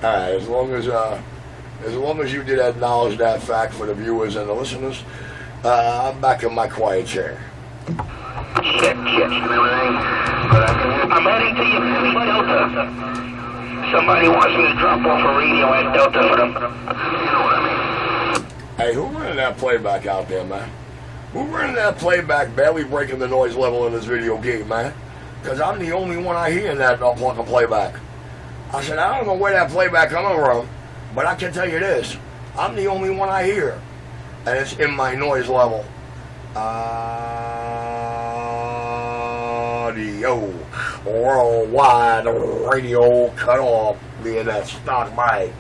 Alright, as long as you did acknowledge that fact for the viewers and the listeners, I'm back in my quiet chair. Shit. I'm heading to your Delta. Somebody wants me to drop off a radio at Delta for them. Hey, who running that playback out there, man? Who running that playback barely breaking the noise level in this video game, man? Because I'm the only one I hear in that fucking playback. I said, I don't know where that playback coming from, but I can tell you this. I'm the only one I hear. And it's in my noise level. Audio. Worldwide radio cut off. Being that stock mic.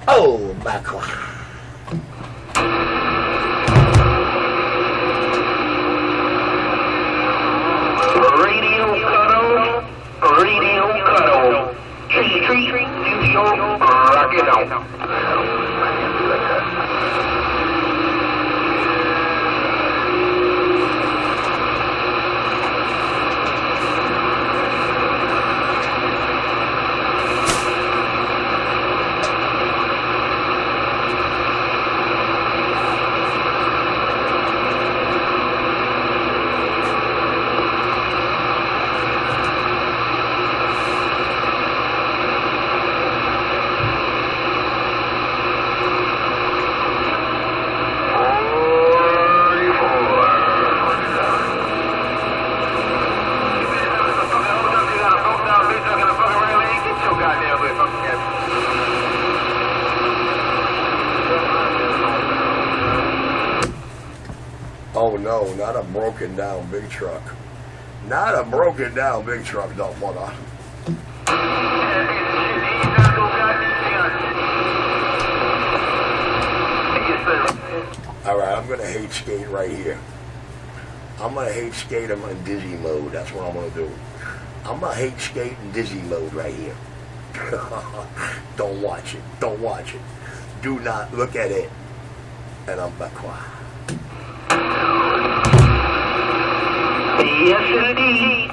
Oh, back on. Radio cuddle. Treat, studio, rock it out. Oh no, not a broken down big truck. Not a broken down big truck, no fucker. Alright, I'm gonna hate skate right here. I'm gonna hate skate him in dizzy mode. That's what I'm gonna do. I'm gonna hate skate in dizzy mode right here. Don't watch it. Don't watch it. Do not look at it. And I'm back quiet. Yes, indeed.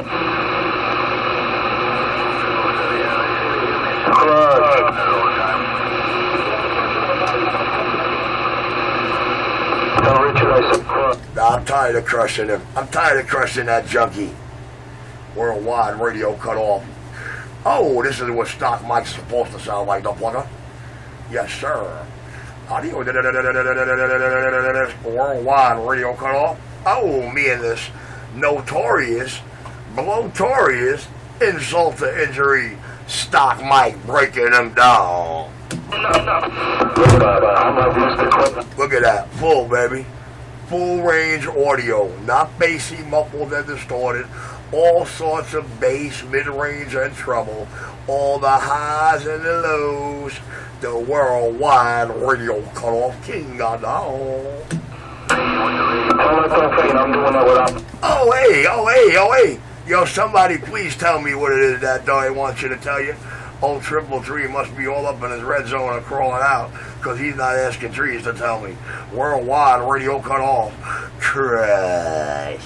I'm tired of crushing him. I'm tired of crushing that junkie. Worldwide radio cut off. Oh, this is what stock mic's supposed to sound like, don't fucker? Yes, sir. Audio. Worldwide radio cut off. Oh, me and this notorious, blotorious, insult to injury stock mic breaking them down. Look at that. Full, baby. Full range audio. Not bassy, muffled, and distorted. All sorts of bass, mid-range, and treble. All the highs and the lows. The worldwide radio cut-off king of the home. Oh, hey. Yo, somebody please tell me what it is that Dory wants you to tell you. Old 333 must be all up in his red zone and crawling out, because he's not asking trees to tell me. Worldwide radio cut off. Christ.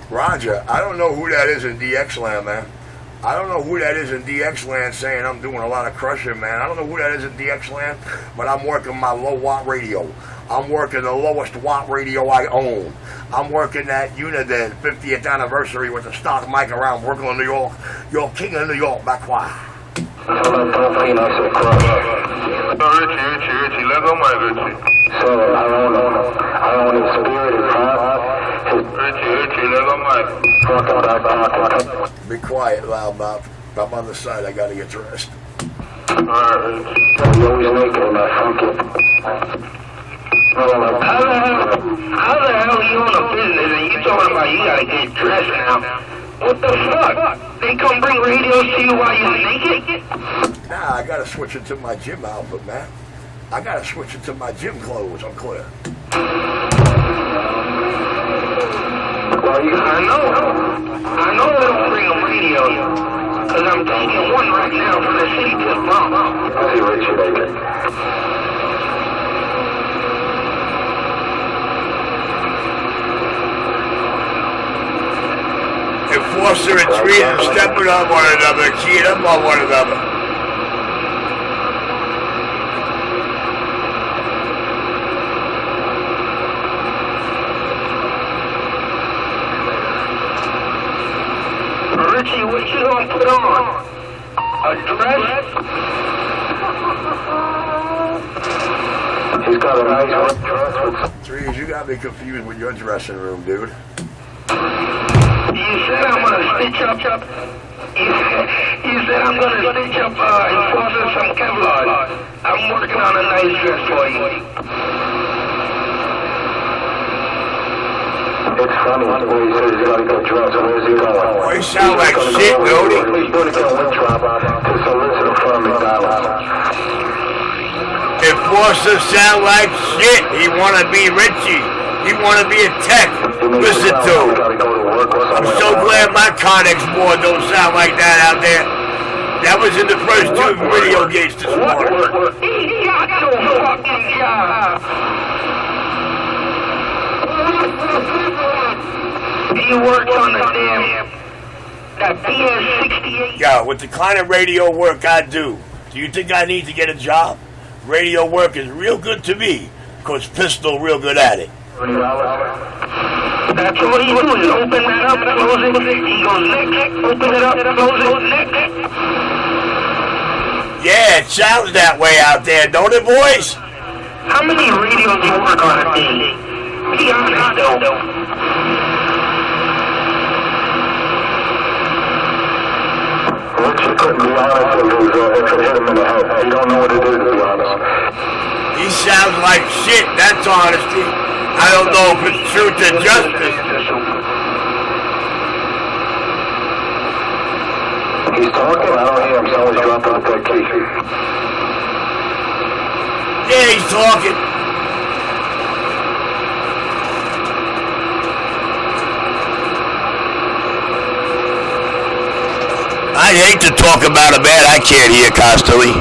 Roger, I don't know who that is in DX land, man. I don't know who that is in DX land saying I'm doing a lot of crushing, man. I don't know who that is in DX land, but I'm working my low watt radio. I'm working the lowest watt radio I own. I'm working that Uniden 50th anniversary with the stock mic around Brooklyn, New York. You're king of New York, back quiet. Be quiet, loudmouth. I'm on the side. I gotta get dressed. How the hell are you on a business and you talking about you gotta get dressed now? What the fuck? They come bring radios to you while you're naked? Nah, I gotta switch into my gym outfit, man. I gotta switch into my gym clothes. I'm clear. I know they don't bring them radios, because I'm taking one right now from the city to the pump. I'll see what you make. Enforcer and treason stepping on one another, keying up on one another. Richie, what you gonna put on? A dress? He's got a nice dress. Trees, you got me confused with your dressing room, dude. You said I'm gonna stitch up. You said I'm gonna stitch up Enforcer some Kevlar. I'm working on a nice dress for you. It's funny where he says he's got to get dressed. Where's he going? Boy, you sound like shit, dude. He's going to get a wind drop to solicit a firm McDonald's. Enforcer sound like shit. He wanna be Richie. He wanna be a tech. Listen to him. I'm so glad my Connex board don't sound like that out there. That was in the first 2 video gates this morning. He got no fucking job. He works on the that PS68. Yo, with the kind of radio work I do you think I need to get a job? Radio work is real good to me, cause Pistol real good at it. That's all he does is open that up, close it, he goes next, open it up, close it, next. Yeah, it sounds that way out there, don't it, boys? How many radios do you work on a day? Be honest, though. Richie couldn't be honest if it hit him in the head. You don't know what it is, to be honest. He sounds like shit, that's honesty. I don't know if it's truth or justice. He's talking? I don't hear him. Someone's dropping the dead key. Yeah, he's talking. I'd hate to talk about a man I can't hear constantly.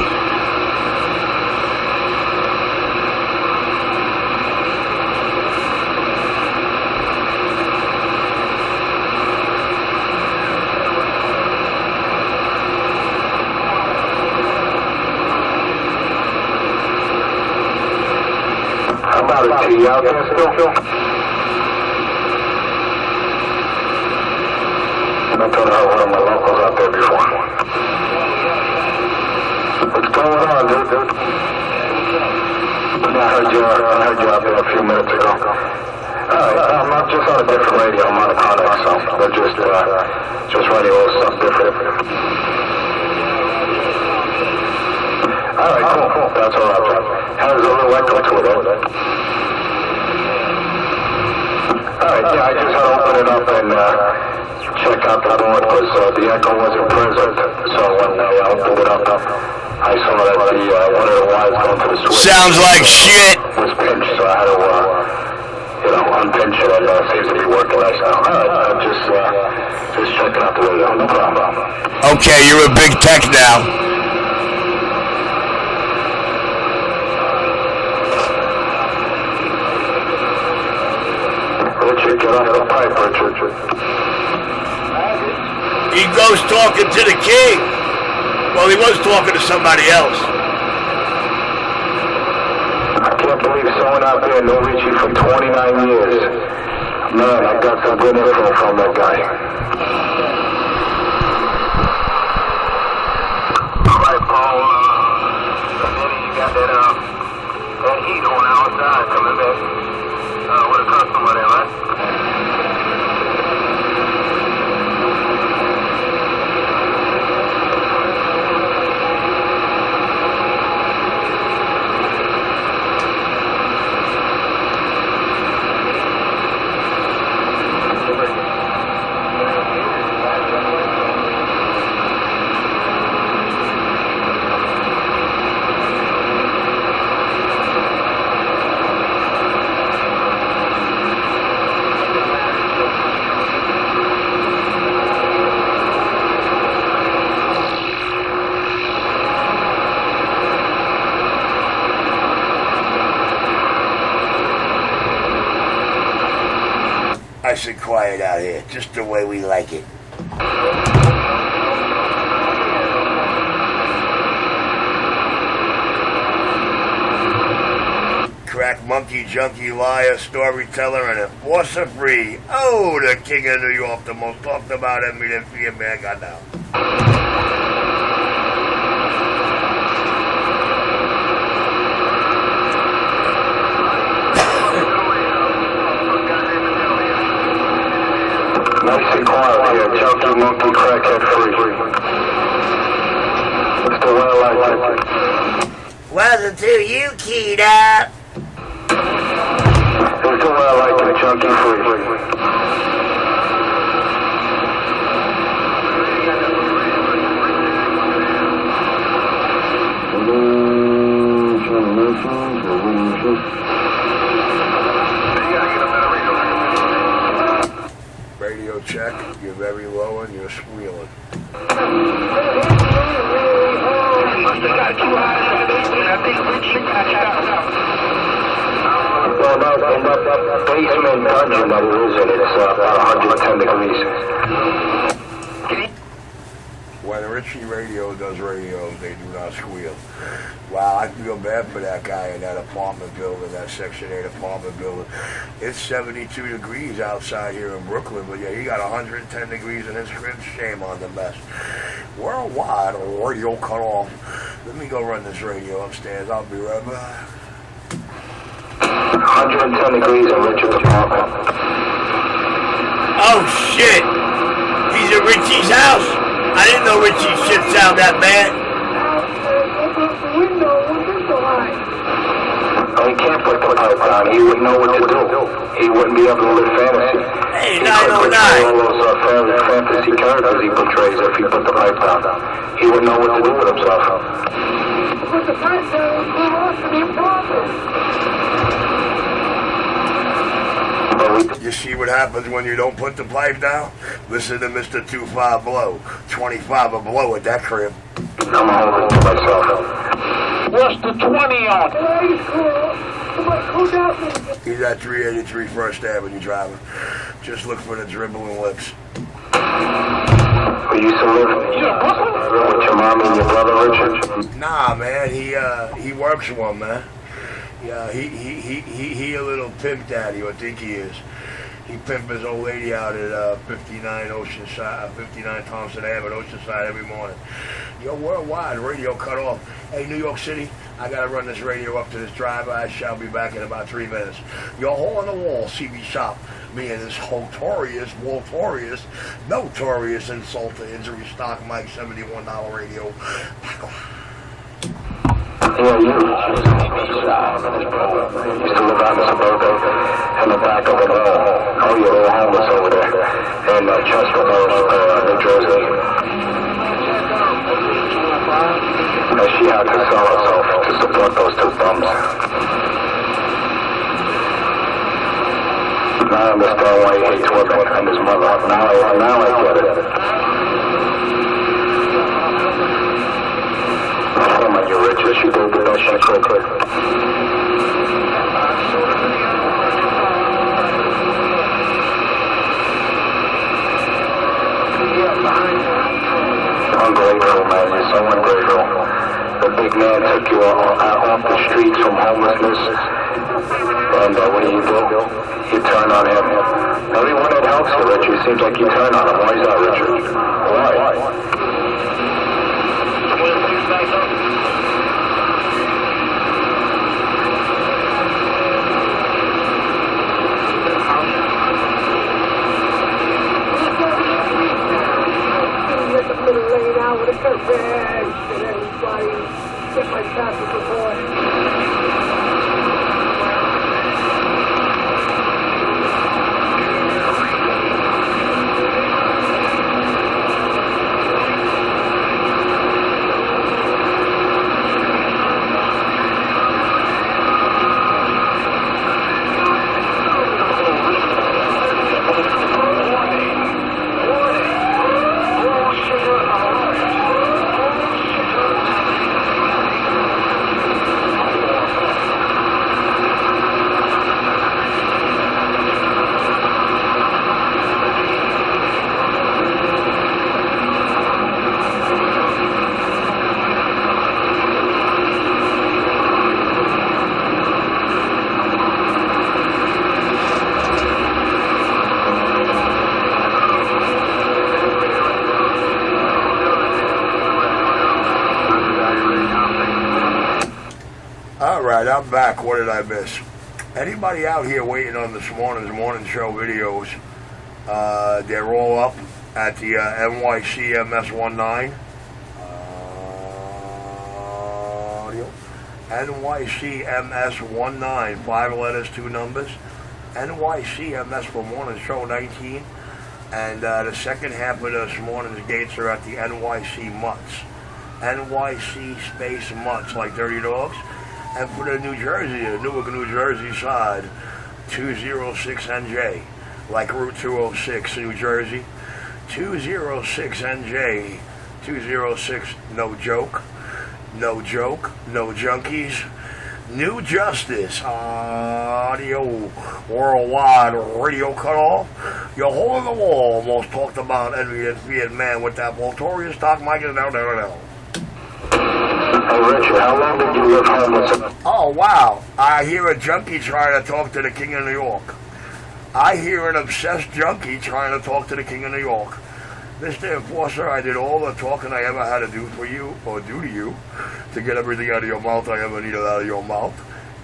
How about it? Are you out there still? I thought I had one of my locals out there before. What's going on, dude? I heard you out there a few minutes ago. I'm not just on a different radio. I'm on a Connex, so they're just running a little something different. All right, cool. That's all right. Has a little echo to it, though. All right, yeah, I just had to open it up and check out the board because the echo wasn't present. So when I opened it up, I saw that one of the wires going to the switch. Sounds like shit. Was pinched, so I had to, unpinch it and seems to be working right now. All right, I'm just checking out the radio. No problem. Okay, you're a big tech now. Richard, get off the pipe, Richard. He goes talking to the king. Well, he was talking to somebody else. I can't believe someone out there knew Richie for 29 years. Man, I got some good info from that guy. Alright, Paul, you got that heat on outside coming back with a customer there, right? Nice and quiet out here, just the way we like it. monkey, junkie, liar, storyteller, and enforcer free. Oh, the king of New York, the most talked about MD man got down. Nice and quiet here, junkie, monkey, crackhead free. That's the way I like it. Wasn't too you keyed up. That's the way I like it, junkie free. Radio check, you're very low and you're squealing. Well, in that basement dungeon that it is in, it's about 110 degrees. When Richie Radio does radios, they do not squeal. Wow, I feel bad for that guy in that apartment building, that Section 8 apartment building. It's 72 degrees outside here in Brooklyn, but yeah, he got 110 degrees in his crib. Shame on the mess. Worldwide, radio cut off. Let me go run this radio upstairs. I'll be right back. 110 degrees in Richard's apartment. Oh, shit! He's at Richie's house? I didn't know Richie's shit sound that bad. Oh, he can't put the pipe down. He wouldn't know what to do. He wouldn't be able to live fantasy. Hey, he couldn't 909. all those fantasy characters he portrays if he put the pipe down. He wouldn't know what to do with himself. Put the pipe down and pull off to the apartment. You see what happens when you don't put the pipe down? Listen to Mr. 25 Blow. 25 a blow at that crib. I'm holding to myself. What's the 20 on? He's at 383 First Avenue driving. Just look for the dribbling lips. We used to live with your mom and your brother, Richard? Nah, man, he works one, man. Yeah, he a little pimp daddy, I think he is. He pimped his old lady out at 59 Oceanside, 59 Thompson Ave at Oceanside every morning. Yo, worldwide, radio cut off. Hey, New York City, I gotta run this radio up to this driver. I shall be back in about 3 minutes. Yo, hole in the wall, CB shop. Me and this notorious insult to injury stock Mike $71 radio. Yeah, you used to live out in suburban in the back of the mall. Oh, you're a little homeless over there in Chester, New Jersey. And she had to sell herself to support those two bums. Now I understand why he hates women and his mother. Now I get it. Come on, you're rich as you do, but don't shut quickly. Ungrateful, man. You're so ungrateful. The big man took you off the streets from homelessness. And what do? You turn on him. Everyone that helps you, Richard, it seems like you turn on him. Why is that, Richard? Why? Laying out with a curve bag and everybody get my traffic report. I'm back. What did I miss? Anybody out here waiting on this morning's morning show videos? They're all up at the NYCMS19. Audio. NYCMS19. 5 letters, 2 numbers. NYCMS for morning show 19. And the second half of this morning's gates are at the NYC Mutts. NYC space Mutts, like Dirty Dogs. And for the New Jersey, the Newark, New Jersey side, 206NJ, like Route 206, New Jersey. 206NJ, 206, no joke, no joke, no junkies. New Justice, audio, worldwide radio cutoff. Your hole in the wall, most talked about envious Viet man with that notorious stock mic is now. Hey, Richard, how long did you live homeless? Oh, wow. I hear a junkie trying to talk to the King of New York. I hear an obsessed junkie trying to talk to the King of New York. Mr. Enforcer, I did all the talking I ever had to do for you, or do to you, to get everything out of your mouth I ever needed out of your mouth.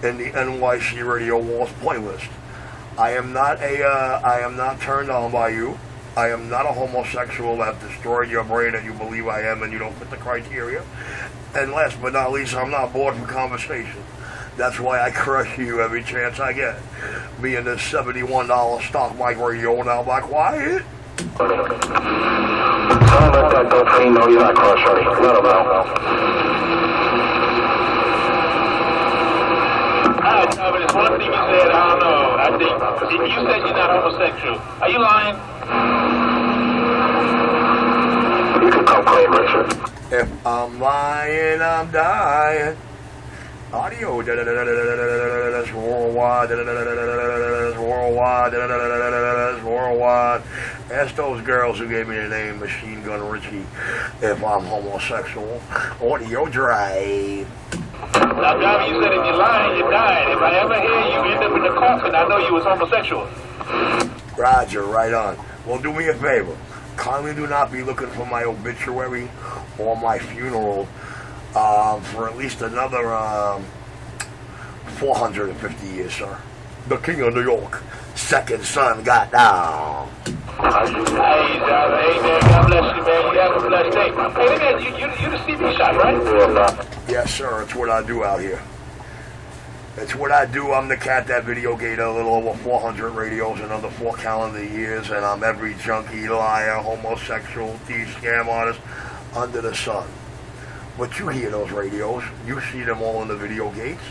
And the NYC radio wall's pointless. I am not turned on by you. I am not a homosexual that destroyed your brain that you believe I am and you don't fit the criteria. And last but not least, I'm not bored from conversation. That's why I crush you every chance I get. Being this $71 stock mic radio now by quiet. Don't let that go free. No, you're not crushed, honey. Let him know. Alright, but there's one thing you said, I don't know. I think you said you're not homosexual. Are you lying? You can come clean, Richard. If I'm lying, I'm dying. Audio, that's worldwide, that's worldwide, that's worldwide. Ask those girls who gave me the name Machine Gun Richie if I'm homosexual. Audio drive. Now, Johnny, you said if you're lying, you're dying. If I ever hear you end up in the coffin, I know you was homosexual. Roger, right on. Well, do me a favor. Kindly do not be looking for my obituary or my funeral for at least another 450 years, sir. The King of New York, second son got down. Hey, Johnny, hey, man, God bless you, man. You have a blessed day. Hey, man, you the CB shop, right? Yes, sir. It's what I do out here. It's what I do. I'm the cat that video gated a little over 400 radios in under 4 calendar years, and I'm every junkie, liar, homosexual, thief, scam artist under the sun. But you hear those radios. You see them all in the video gates.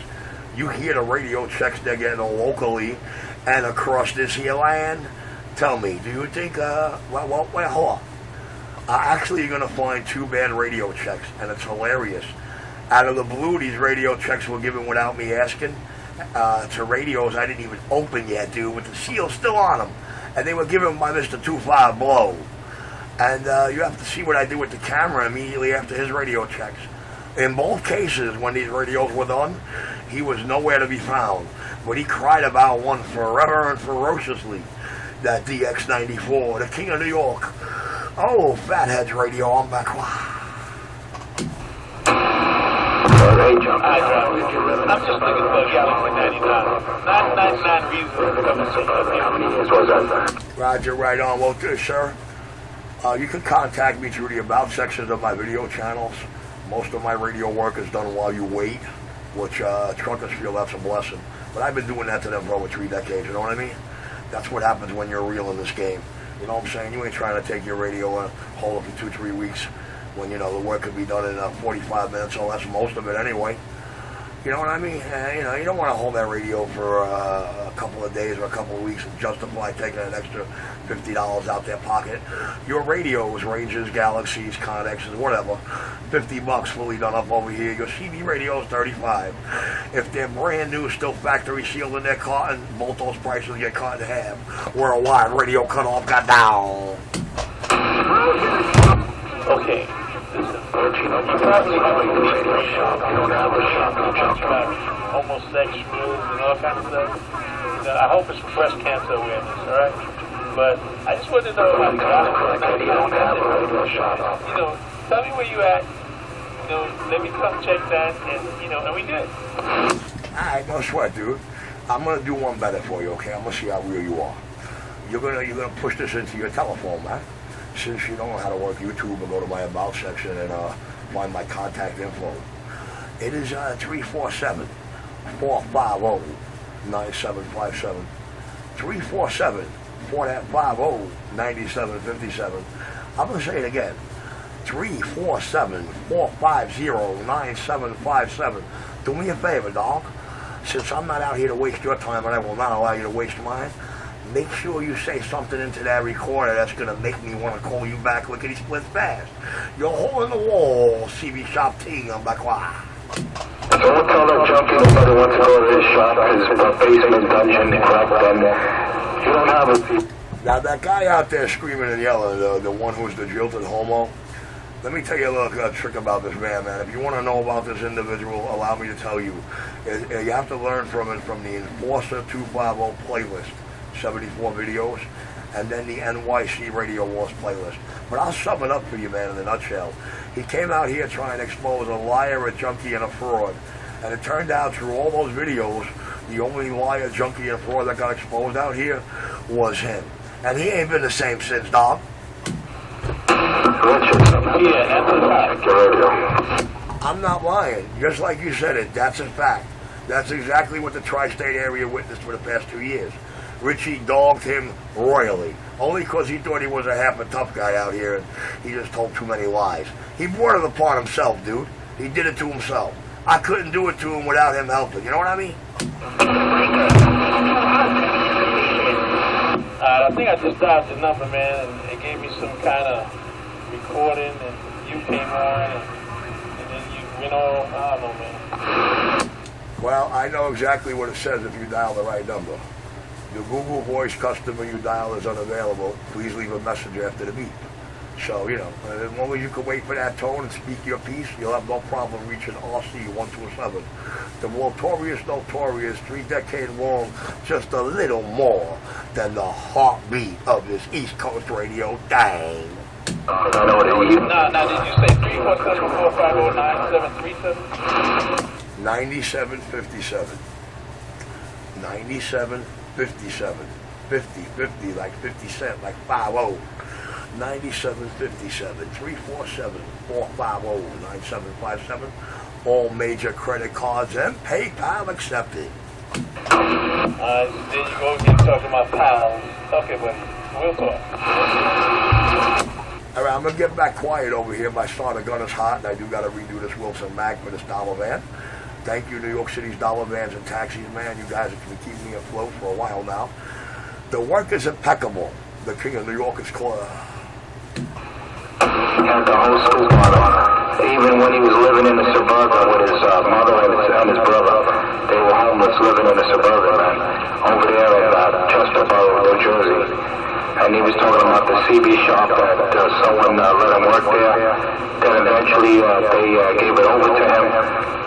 You hear the radio checks they're getting locally and across this here land. Tell me, do you think, hold on. Actually, you're going to find 2 bad radio checks, and it's hilarious. Out of the blue, these radio checks were given without me asking to radios I didn't even open yet, dude, with the seal still on them. And they were given by Mr. 25 Blow. And you have to see what I did with the camera immediately after his radio checks. In both cases, when these radios were done, he was nowhere to be found. But he cried about one forever and ferociously. That DX94, the King of New York. Oh, Fatheads Radio, I'm back. Hey, John. I'm just looking for a gallon for 99. 99 reasons to come and see How many years was that? Roger, right on. Well, sir, you can contact me through the About sections of my video channels. Most of my radio work is done while you wait, which truckers feel that's a blessing. But I've been doing that to them for over 3 decades, you know what I mean? That's what happens when you're real in this game. You know what I'm saying? You ain't trying to take your radio and hold it for 2-3 weeks when, you know, the work could be done in 45 minutes or less, most of it anyway. You know what I mean? You know, you don't want to hold that radio for a couple of days or a couple of weeks and justify taking an extra $50 out their pocket. Your radios, Rangers, Galaxies, Connexes, whatever, $50 fully done up over here. Your CB radio is $35. If they're brand new, still factory sealed in their carton, both those prices get cut in half. Worldwide radio cutoff got down. Okay. You probably have a secret shop. You don't have a shop. Homosexuals and all kinds of stuff. You know, I hope it's for breast cancer awareness, all right? But I just want to know how to get out of it. You don't have a radio shop. You know, tell me where you at. You know, let me come check that, and you know, and we good. Alright, no sweat, dude. I'm gonna do one better for you, okay? I'm gonna see how real you are. You're gonna push this into your telephone, man. Since you don't know how to work YouTube, or go to my About section and find my contact info. It is 347-450-9757. 347-450-9757. I'm gonna say it again. 347-450-9757. Do me a favor, dog. Since I'm not out here to waste your time and I will not allow you to waste mine, make sure you say something into that recorder that's going to make me want to call you back lickety split fast. You're hole in the wall, CB Shop Ting on Bakwa. Don't tell that junkie nobody wants to go to his shop, his basement dungeon, crap, and you don't have a... Now that guy out there screaming and yelling, the one who's the jilted homo, let me tell you a little trick about this man. If you want to know about this individual, allow me to tell you. You have to learn from it from the Enforcer 250 playlist, 74 videos, and then the NYC Radio Wars playlist. But I'll sum it up for you, man, in a nutshell. He came out here trying to expose a liar, a junkie, and a fraud. And it turned out through all those videos, the only liar, junkie, and fraud that got exposed out here was him. And he ain't been the same since, dog. I'm not lying. Just like you said it, that's a fact. That's exactly what the tri-state area witnessed for the past 2 years. Richie dogged him royally, only because he thought he was a half a tough guy out here, and he just told too many lies. He brought it upon himself, dude. He did it to himself. I couldn't do it to him without him helping. You know what I mean? I think I just dialed the number, man, and it gave me some kind of recording, and you came on, and then you went on. I don't know, man. Well, I know exactly what it says if you dial the right number. The Google Voice customer you dial is unavailable. Please leave a message after the beep. So, you know, as long as you can wait for that tone and speak your piece, you'll have no problem reaching RC127. The notorious, 3-decade long, just a little more than the heartbeat of this East Coast radio thing. Now, did you say 347-450-9737? 9757. 9757. 50, like 50 cent, like 50. 9757. 347-450-9757. All major credit cards and PayPal accepted. There you go again talking about pals. Okay, buddy. We'll talk. Alright, I'm going to get back quiet over here. My starter gun is hot, and I do got to redo this Wilson Mag for this dollar van. Thank you, New York City's dollar vans and taxis, man. You guys have been keeping me afloat for a while now. The work is impeccable. The King of New York is close. Had the whole school on. Even when he was living in the suburban with his mother and his brother, they were homeless living in the suburban, man, over there in Chesterfield, New Jersey. And he was talking about the CB shop that someone let him work there. Then eventually they gave it over to him.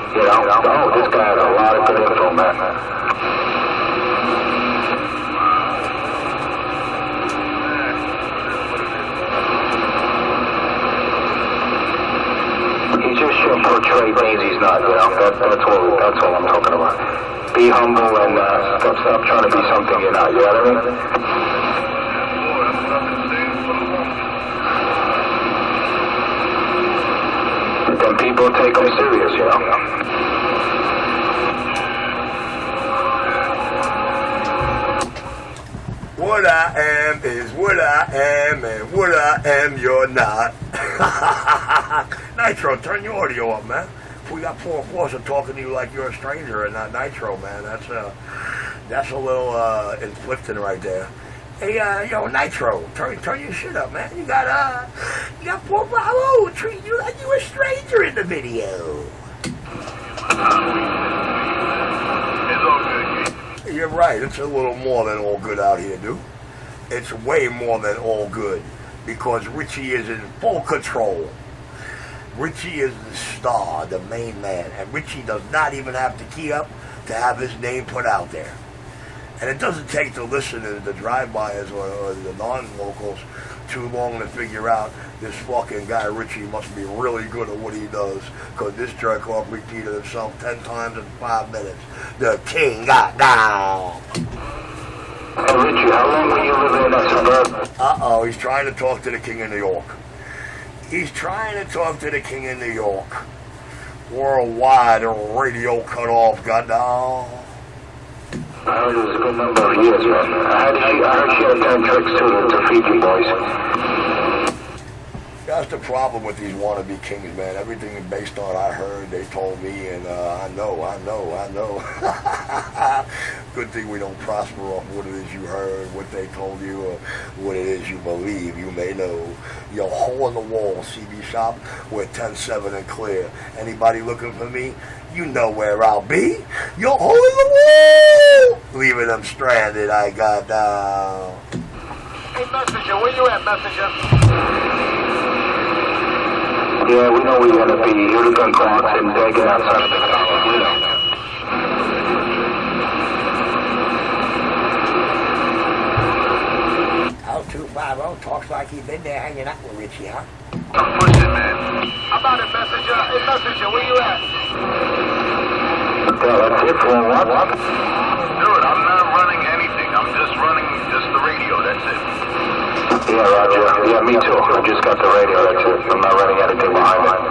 You know, oh, this guy has a lot of good info, man. He just shouldn't portray things he's not, you know. That's all I'm talking about. Be humble and stop trying to be something you're not, you know what I mean? Then people take him serious, you know. What I am is what I am, and what I am you're not. Nitro, turn your audio up, man. We got Paul Forster talking to you like you're a stranger and not Nitro, man. That's a little inflicting right there. Hey, yo, Nitro, turn your shit up, man. You got Paul Bravo treating you like you a stranger in the video. You're right. It's a little more than all good out here, dude. It's way more than all good because Richie is in full control. Richie is the star, the main man, and Richie does not even have to key up to have his name put out there. And it doesn't take the listeners, the drive-bys, or the non-locals too long to figure out this fucking guy Richie must be really good at what he does, because this jerk off repeated himself 10 times in 5 minutes. The king got down. Hey, Richie, how long were you living in that suburb? Uh-oh, he's trying to talk to the king of New York. He's trying to talk to the king of New York. Worldwide radio cut off, goddamn. I heard it was a good number of years, man. I heard she had 10 tricks to Fiji boys. That's the problem with these wannabe kings, man. Everything is based on I heard, they told me, and I know. Good thing we don't prosper off what it is you heard, what they told you, or what it is you believe. You may know. Yo, hole in the wall, CB shop, we're 10-7 and clear. Anybody looking for me? You know where I'll be. Yo, hole in the wall! Leaving them stranded, I got down. Hey, Messenger, where you at, Messenger? Yeah, we know where you're gonna be. You're the gun clocks and get outside of the tower. We know. 250 talks like he's been there hanging out with Richie, huh? I'm pushing, man. How about it, Messenger? Hey, Messenger, where you at? Yeah, that's it for what? Dude, I'm not running anything. I'm just running the radio. That's it. Yeah, Roger. Yeah, me too. I just got the radio. That's it. I'm not running anything behind it.